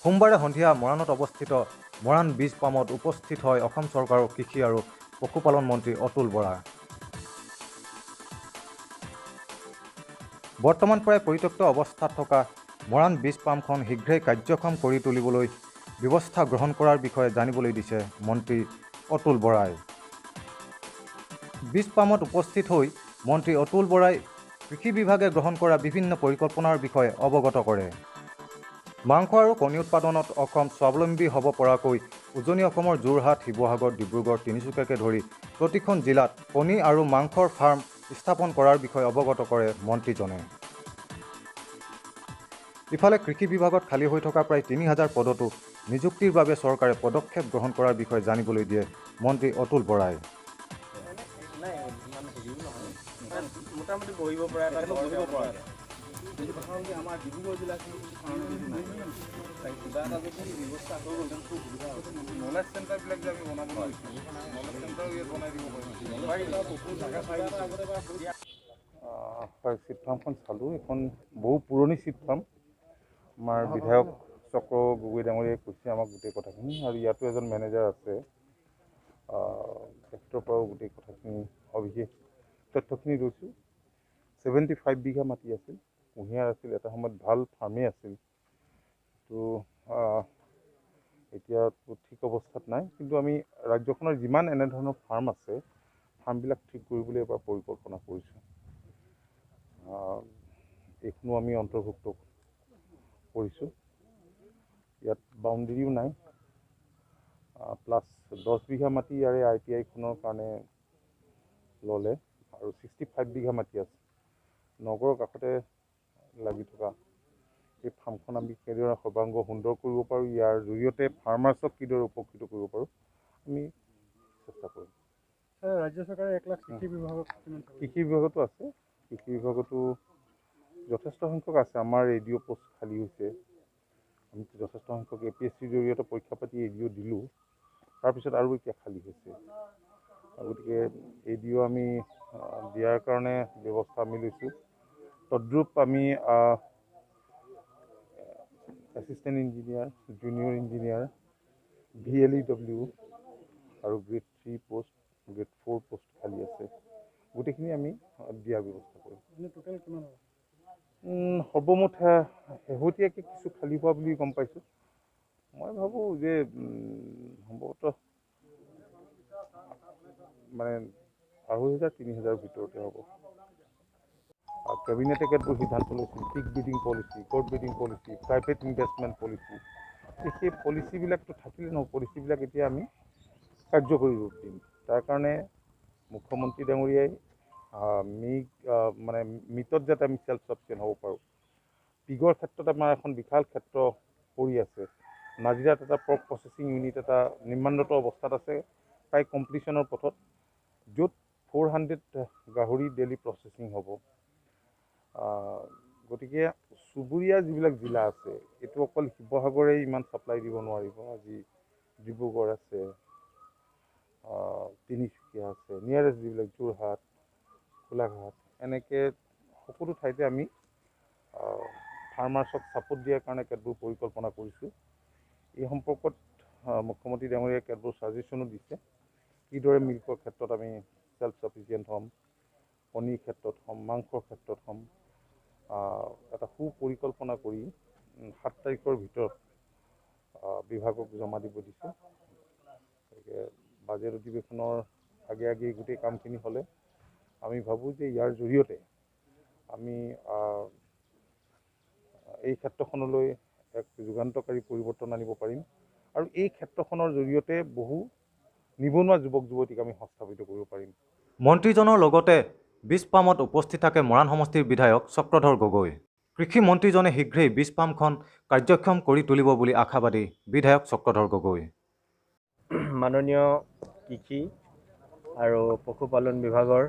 সোমবাৰে সন্ধিয়া মৰাণত অৱস্থিত মৰাণ বীজ পামত উপস্থিত হয় অসম চৰকাৰৰ কৃষি আৰু পশুপালন মন্ত্ৰী অতুল বৰা। বৰ্তমান প্ৰায় পৰিত্যক্ত অৱস্থাত থকা মৰাণ বীজ পামখন শীঘ্ৰেই কাৰ্যক্ষম কৰি তুলিবলৈ ব্যৱস্থা গ্ৰহণ কৰাৰ বিষয়ে জানিবলৈ দিছে মন্ত্ৰী অতুল বৰাই। বীজ পামত উপস্থিত হৈ মন্ত্ৰী অতুল বৰাই কৃষি বিভাগে গ্ৰহণ কৰা বিভিন্ন পৰিকল্পনাৰ বিষয়ে অৱগত কৰে। মাংস আৰু কণী উৎপাদনত অসম স্বাৱলম্বী হ'ব পৰাকৈ উজনি অসমৰ যোৰহাট, শিৱসাগৰ, ডিব্ৰুগড়, তিনিচুকীয়াকে ধৰি প্ৰতিখন জিলাত কণী আৰু মাংসৰ ফাৰ্ম স্থাপন কৰাৰ বিষয়ে অৱগত কৰে মন্ত্ৰীজনে। ইফালে কৃষি বিভাগত খালী হৈ থকা প্ৰায় ৩,০০০ পদতো নিযুক্তিৰ বাবে চৰকাৰে পদক্ষেপ গ্ৰহণ কৰাৰ বিষয়ে জানিবলৈ দিয়ে মন্ত্ৰী অতুল বৰাই। মোটামুটি বহিব পৰা এটা কিন্তু কথা হ'ল কি আমাৰ ডিব্ৰুগড় জিলাখিনি কিবা এটা যদি ব্যৱস্থা হৈ গ'ল খুব সুবিধা হ'ব। নলেজ চেণ্টাৰবিলাক যে আমি বনাব লাগিছোঁ, নলেজ চেণ্টাৰো ইয়াত বনাই দিব পাৰিম। হয়, চিট ফাৰ্মখন চালোঁ। এখন বহু পুৰণি চিট ফাৰ্ম। আমাৰ বিধায়ক চক্ৰ গগৈ ডাঙৰীয়াই কৈছে আমাক গোটেই কথাখিনি, আৰু ইয়াতো এজন মেনেজাৰ আছে, তেখেতৰ পৰাও গোটেই কথাখিনি সবিশেষ তথ্যখিনি লৈছোঁ। 75 বিঘা মাটি আছিল, কুঁহিয়াৰ আছিল, এটা সময়ত ভাল ফাৰ্মেই আছিল। তো এতিয়াতো ঠিক অৱস্থাত নাই, কিন্তু আমি ৰাজ্যখনৰ যিমান এনেধৰণৰ ফাৰ্ম আছে, ফাৰ্মবিলাক ঠিক কৰিবলৈ এবাৰ পৰিকল্পনা কৰিছোঁ। এইখনো আমি অন্তৰ্ভুক্ত কৰিছোঁ। ইয়াত বাউণ্ডেৰীও নাই, প্লাছ 10 বিঘা মাটি ইয়াৰে ITI-খনৰ কাৰণে ল'লে, আৰু 65 বিঘা মাটি আছে নগৰৰ কাষতে লাগি থকা। এই ফাৰ্মখন আমি কেনেদৰে সৰ্বাংগ সুন্দৰ কৰিব পাৰোঁ, ইয়াৰ জৰিয়তে ফাৰ্মাৰ্ছক কিদৰে উপকৃত কৰিব পাৰোঁ, আমি চেষ্টা কৰিম। ৰাজ্য চৰকাৰে 1 লাখ কৃষি বিভাগতো আছে, কৃষি বিভাগতো যথেষ্ট সংখ্যক আছে। আমাৰ ADO পোষ্ট খালী হৈছে, আমি যথেষ্ট সংখ্যক APSCৰ জৰিয়তে পৰীক্ষা পাতি ADO দিলোঁ, তাৰপিছত আৰু এতিয়া খালী হৈছে। গতিকে ADO আমি দিয়াৰ কাৰণে ব্যৱস্থা আমি লৈছোঁ। তদ্ৰূপ আমি assistant engineer, junior engineer, VLEW আৰু গ্ৰেড 3 পোষ্ট, গ্ৰেড 4 পোষ্ট খালী আছে। গোটেইখিনি আমি দিয়াৰ ব্যৱস্থা কৰিম। সৰ্বমুঠ শেহতীয়াকৈ কিছু খালী হোৱা বুলি গম পাইছোঁ। মই ভাবোঁ যে সম্ভৱতঃ মানে 2,500-3,000 ভিতৰতে হ'ব। কেবিনেটে কেতবোৰ সিদ্ধান্ত লৈছিল, পিক ব্ৰিডিং পলিচি, কৰ্ড breeding policy, private investment policy. সেই পলিচিবিলাকতো থাকিলে নহ'ব, পলিচিবিলাক এতিয়া আমি কাৰ্যকৰী ৰূপ দিম। তাৰ কাৰণে মুখ্যমন্ত্ৰী ডাঙৰীয়াই মিটত যাতে আমি চেল্ফ ছাফিচিয়েণ্ট হ'ব পাৰোঁ। পিগৰ ক্ষেত্ৰত আমাৰ এখন বিশাল ক্ষেত্ৰ পৰি আছে। নাজিৰাত এটা পৰ্ক প্ৰচেছিং ইউনিট এটা নিৰ্মাণৰত অৱস্থাত আছে, প্ৰায় কমপ্লিশ্যনৰ পথত, য'ত 400 গাহৰি ডেইলি প্ৰচেছিং হ'ব। গতিকে চুবুৰীয়া যিবিলাক জিলা আছে, এইটো অকল শিৱসাগৰে ইমান ছাপ্লাই দিব নোৱাৰিব। আজি ডিব্ৰুগড় আছে, তিনিচুকীয়া আছে, নিয়াৰেষ্ট যিবিলাক যোৰহাট, গোলাঘাট, এনেকৈ সকলো ঠাইতে আমি ফাৰ্মাৰ্ছক ছাপোৰ্ট দিয়াৰ কাৰণে কেতবোৰ পৰিকল্পনা কৰিছোঁ। এই সম্পৰ্কত মুখ্যমন্ত্ৰী ডাঙৰীয়াই কেতবোৰ ছাজেশ্যনো দিছে, কিদৰে মিল্কৰ ক্ষেত্ৰত আমি চেল্ফ ছাফিচিয়েণ্ট হ'ম, কণীৰ ক্ষেত্ৰত হ'ম, মাংসৰ ক্ষেত্ৰত হ'ম। এটা সুপৰিকল্পনা কৰি 7 তাৰিখৰ ভিতৰত বিভাগক জমা দিব দিছে। গতিকে বাজেট অধিৱেশনৰ আগে গোটেই কামখিনি হ'লে আমি ভাবোঁ যে ইয়াৰ জৰিয়তে আমি এই ক্ষেত্ৰখনলৈ এক যুগান্তকাৰী পৰিৱৰ্তন আনিব পাৰিম, আৰু এই ক্ষেত্ৰখনৰ জৰিয়তে বহু নিবনুৱা যুৱক যুৱতীক আমি সংস্থাপিত কৰিব পাৰিম। মন্ত্ৰীজনৰ লগতে বীজ পামত উপস্থিত থাকে মৰাণ সমষ্টিৰ বিধায়ক চক্ৰধৰ গগৈ। কৃষি মন্ত্ৰীজনে শীঘ্ৰেই বীজ পামখন কাৰ্যক্ষম কৰি তুলিব বুলি আশাবাদী বিধায়ক চক্ৰধৰ গগৈ। মাননীয় কৃষি আৰু পশুপালন বিভাগৰ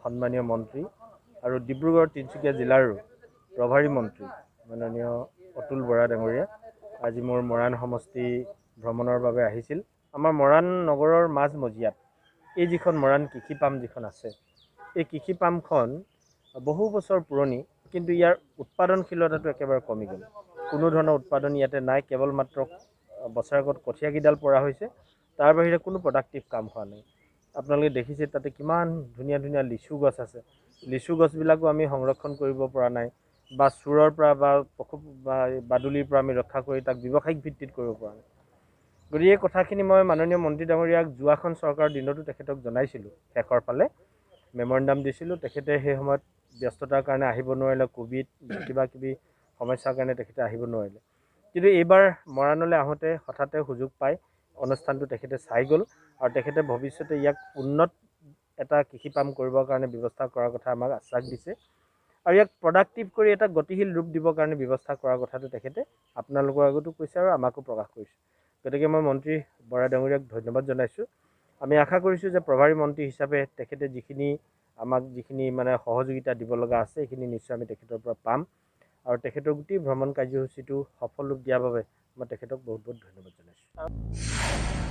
সন্মানীয় মন্ত্ৰী আৰু ডিব্ৰুগড় তিনিচুকীয়া জিলাৰো প্ৰভাৰী মন্ত্ৰী মাননীয় অতুল বৰা ডাঙৰীয়া আজি মোৰ মৰাণ সমষ্টি ভ্ৰমণৰ বাবে আহিছিল। আমাৰ মৰাণ নগৰৰ মাজমজিয়াত এই যিখন মৰাণ কৃষি পাম যিখন আছে, এই কৃষি পামখন বহু বছৰ পুৰণি, কিন্তু ইয়াৰ উৎপাদনশীলতাটো একেবাৰে কমি গ'ল। কোনো ধৰণৰ উৎপাদন ইয়াতে নাই, কেৱল মাত্ৰ বছৰেকত কঠীয়াকেইডাল পৰা হৈছে, তাৰ বাহিৰে কোনো প্ৰডাক্টিভ কাম হোৱা নাই। আপোনালোকে দেখিছে তাতে কিমান ধুনীয়া ধুনীয়া লিচু গছ আছে, লিচু গছবিলাকো আমি সংৰক্ষণ কৰিব পৰা নাই, বা চোৰৰ পৰা বা বাদুলিৰ পৰা আমি ৰক্ষা কৰি তাক ব্যৱসায়িক ভিত্তিত কৰিব পৰা নাই। গতিকে এই কথাখিনি মই মাননীয় মন্ত্ৰী ডাঙৰীয়াক যোৱাখন চৰকাৰৰ দিনতো তেখেতক জনাইছিলোঁ, শেষৰ ফালে মেমৰেণ্ডাম দিছিলোঁ। তেখেতে সেই সময়ত ব্যস্ততাৰ কাৰণে আহিব নোৱাৰিলে, ক'ভিড কিবা কিবি সমস্যাৰ কাৰণে তেখেতে আহিব নোৱাৰিলে। কিন্তু এইবাৰ মৰাণলৈ আহোঁতে হঠাতে সুযোগ পাই অনুষ্ঠানটো তেখেতে চাই গ'ল, আৰু তেখেতে ভৱিষ্যতে ইয়াক উন্নত এটা কৃষি পাম কৰিবৰ কাৰণে ব্যৱস্থা কৰাৰ কথা আমাক আশ্বাস দিছে, আৰু ইয়াক প্ৰডাক্টিভ কৰি এটা গতিশীল ৰূপ দিবৰ কাৰণে ব্যৱস্থা কৰাৰ কথাটো তেখেতে আপোনালোকৰ আগতো কৈছে আৰু আমাকো প্ৰকাশ কৰিছে। গতিকে মই মন্ত্ৰী বৰা ডাঙৰীয়াক ধন্যবাদ জনাইছোঁ। আমি আশা কৰিছোঁ যে প্ৰভাৰী মন্ত্ৰী হিচাপে তেখেতে আমাক যিখিনি মানে সহযোগিতা দিব লগা আছে সেইখিনি নিশ্চয় আমি তেখেতৰ পৰা পাম, আৰু তেখেতৰ গোটেই ভ্ৰমণ কাৰ্যসূচীটো সফল ৰূপ দিয়াৰ বাবে মই তেখেতক বহুত বহুত ধন্যবাদ জনাইছোঁ।